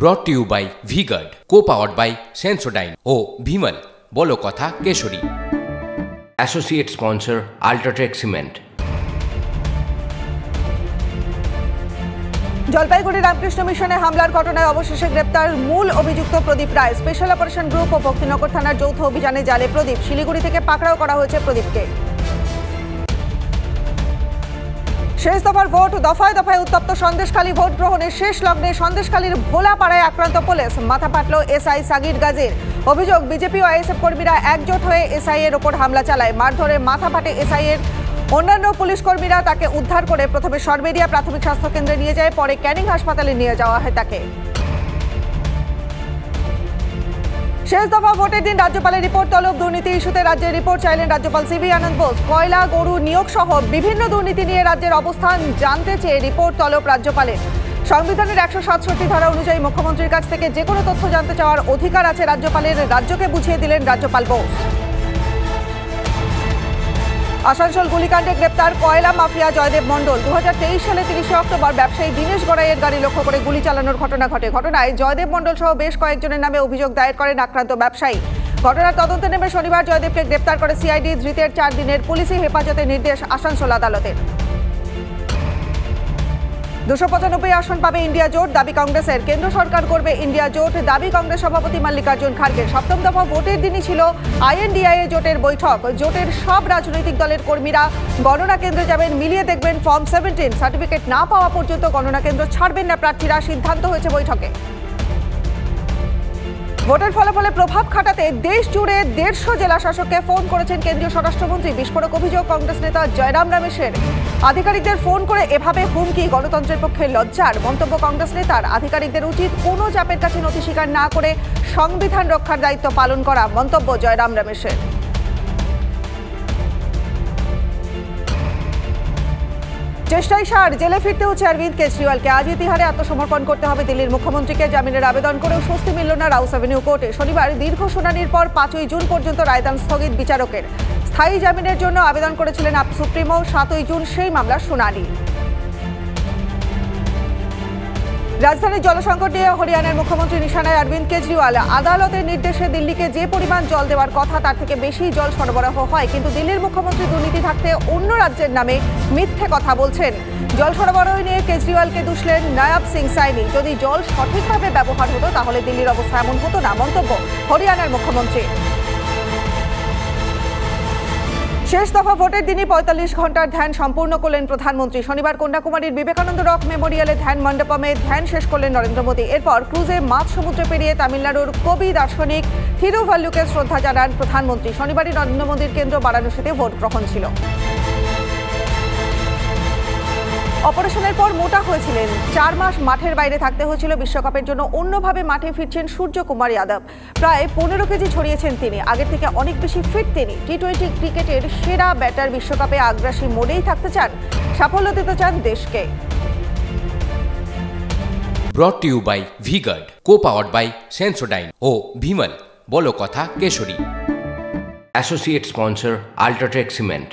brought to you by V-Guard, co-powered by Sensodyne O Bhimal বলো কথা Keshari. Associate sponsor Ultratech Cement। Jalpaiguri Ramakrishna মিশনে হামলার ঘটনায় অবশেষে গ্রেপ্তার মূল অভিযুক্ত প্রদীপ রায়। স্পেশাল অপারেশন গ্রুপ ও ভক্তিনগর থানার যৌথ অভিযানে জালে প্রদীপ। শিলিগুড়ি থেকে পাকড়াও করা হয়েছে প্রদীপকে। শেষ দফার ভোট, দফায় দফায় উত্তপ্ত সন্দেশখালী। ভোট গ্রহণের শেষ লগ্নে সন্দেশখালীর ভোলাপাড়ায় আক্রান্ত পুলিশ। মাথা ফাটল এসআই সাগির গাজীর। অভিযোগ, বিজেপি ও আইএসএফ কর্মীরা একজোট হয়ে এসআই এর ওপর হামলা চালায়। মারধরে মাথা ফাটে এসআই এর। অন্যান্য পুলিশ কর্মীরা তাকে উদ্ধার করে প্রথমে সরবেরিয়া প্রাথমিক স্বাস্থ্য কেন্দ্রে নিয়ে যায়, পরে ক্যানিং হাসপাতালে নিয়ে যাওয়া হয় তাকে। শেষ দফা ভোটের দিন রাজ্যপালের রিপোর্ট তলব। দুর্নীতি ইস্যুতে রাজ্যের রিপোর্ট চাইলেন রাজ্যপাল সিভি আনন্দ বোস। কয়লা, গরু নিয়োগ সহ বিভিন্ন দুর্নীতি নিয়ে রাজ্যের অবস্থান জানতে চেয়ে রিপোর্ট তলব রাজ্যপালের। সংবিধানের ১৬৭ ধারা অনুযায়ী মুখ্যমন্ত্রীর কাছ থেকে যে কোনো তথ্য জানতে চাওয়ার অধিকার আছে রাজ্যপালের। রাজ্যকে বুঝিয়ে দিলেন রাজ্যপাল বোস। আসানসোল গুলিকাণ্ডে গ্রেপ্তার কয়লা মাফিয়া জয়দেব মণ্ডল। ২০২৩ সালে ৩০ অক্টোবর ব্যবসায়ী দীনেশ গড়াইয়ের গাড়ি লক্ষ্য করে গুলি চালানোর ঘটনা ঘটে। ঘটনায় জয়দেব মণ্ডল সহ বেশ কয়েকজনের নামে অভিযোগ দায়ের করেন আক্রান্ত ব্যবসায়ী। ঘটনার তদন্তে নেমে শনিবার জয়দেবকে গ্রেপ্তার করে সিআইডি। ধৃতের ৪ দিনের পুলিশি হেফাজতের নির্দেশ আসানসোল আদালতের। ২৯৫ আসন পাবে ইন্ডিয়া জোট, দাবি কংগ্রেসের। কেন্দ্র সরকার করবে ইন্ডিয়া জোট, দাবি কংগ্রেস সভাপতি মল্লিকার্জুন খাড়গের। সপ্তম দফা ভোটের দিনই ছিল আইএনডিআইএ জোটের বৈঠক। জোটের সব রাজনৈতিক দলের কর্মীরা গণনা কেন্দ্রে যাবেন, মিলিয়ে দেখবেন ফর্ম 17। সার্টিফিকেট না পাওয়া পর্যন্ত গণনা কেন্দ্র ছাড়বেন না প্রার্থীরা, সিদ্ধান্ত হয়েছে বৈঠকে। ভোটের ফলাফলে প্রভাব খাটাতে দেশ জুড়ে ১৫০ জেলা শাসককে ফোন করেছেন কেন্দ্রীয় স্বরাষ্ট্রমন্ত্রী। বিস্ফোরক অভিযোগ কংগ্রেস নেতা জয়রাম রমেশের। আধিকারিকদের ফোন করে এভাবে হুমকি গণতন্ত্রের পক্ষে লজ্জার। মন্তব্য কংগ্রেস নেতার। আধিকারিকদের উচিত কোনো চাপের কাছে নথি স্বীকার না করে সংবিধান রক্ষার দায়িত্ব পালন করা। মন্তব্য জয়রাম রমেশের। চেষ্টায় সার, জেলে ফিরতে হচ্ছে অরবিন্দ কেজরিওয়ালকে। আজ ইতিহারে আত্মসমর্পণ করতে হবে দিল্লির মুখ্যমন্ত্রীকে। জামিনের আবেদন করেও স্বস্তি মিলল না রাউস অ্যাভিনিউ কোর্টে। শনিবার দীর্ঘ শুনানির পর ৫ই জুন পর্যন্ত রায়দান স্থগিত বিচারকের। স্থায়ী জামিনের জন্য আবেদন করেছিলেন আপ সুপ্রিমো। ৭ই জুন সেই মামলার শুনানি। রাজধানীর জলসংকট নিয়ে হরিয়ানার মুখ্যমন্ত্রী নিশানায় অরবিন্দ কেজরিওয়াল। আদালতের নির্দেশে দিল্লিকে যে পরিমাণ জল দেওয়ার কথা তার থেকে বেশি জল সরবরাহ হয়, কিন্তু দিল্লির মুখ্যমন্ত্রী দুর্নীতি থাকতে অন্য রাজ্যের নামে মিথ্যে কথা বলছেন। জল সরবরাহ নিয়ে কেজরিওয়ালকে দুষলেন নায়াব সিং সাইনি। যদি জল সঠিকভাবে ব্যবহার হতো তাহলে দিল্লির অবস্থা এমন হতো না। মন্তব্য হরিয়ানার মুখ্যমন্ত্রী। শেষ দফা ভোটের দিনই ৪৫ ঘন্টার ধ্যান সম্পূর্ণ করলেন প্রধানমন্ত্রী। শনিবার কন্যাকুমারীর বিবেকানন্দ রক মেমোরিয়ালে ধ্যান মণ্ডপমে ধ্যান শেষ করলেন নরেন্দ্র মোদী। এরপর ক্রুজে মাঝ সমুদ্র পেরিয়ে তামিলনাড়ুর কবি দার্শনিক থিরুভাল্লুকে শ্রদ্ধা জানান প্রধানমন্ত্রী। শনিবারই নরেন্দ্র মোদীর কেন্দ্র বারাণসীতে ভোট গ্রহণ ছিল। অপারেশনের পর মোটা হয়েছিলেন। ৪ মাস মাঠের বাইরে থাকতে হয়েছিল বিশ্বকাপের জন্য। অন্যভাবে মাঠে ফিরছেন সূর্যকুমার যাদব। প্রায় ১৫ কেজি ছড়িয়েছেন তিনি। আগের থেকে অনেক বেশি ফিট তিনি। টি-20 ক্রিকেটের সেরা ব্যাটার বিশ্বকাপে আগ্রাসী মোডেই থাকতে চান, সাফল্য দিতে চান দেশকে। brought to you by V-Guard, co-powered by Sensodyne O Bhimal বলো কথা Keshari. Associate sponsor Ultratech Cement।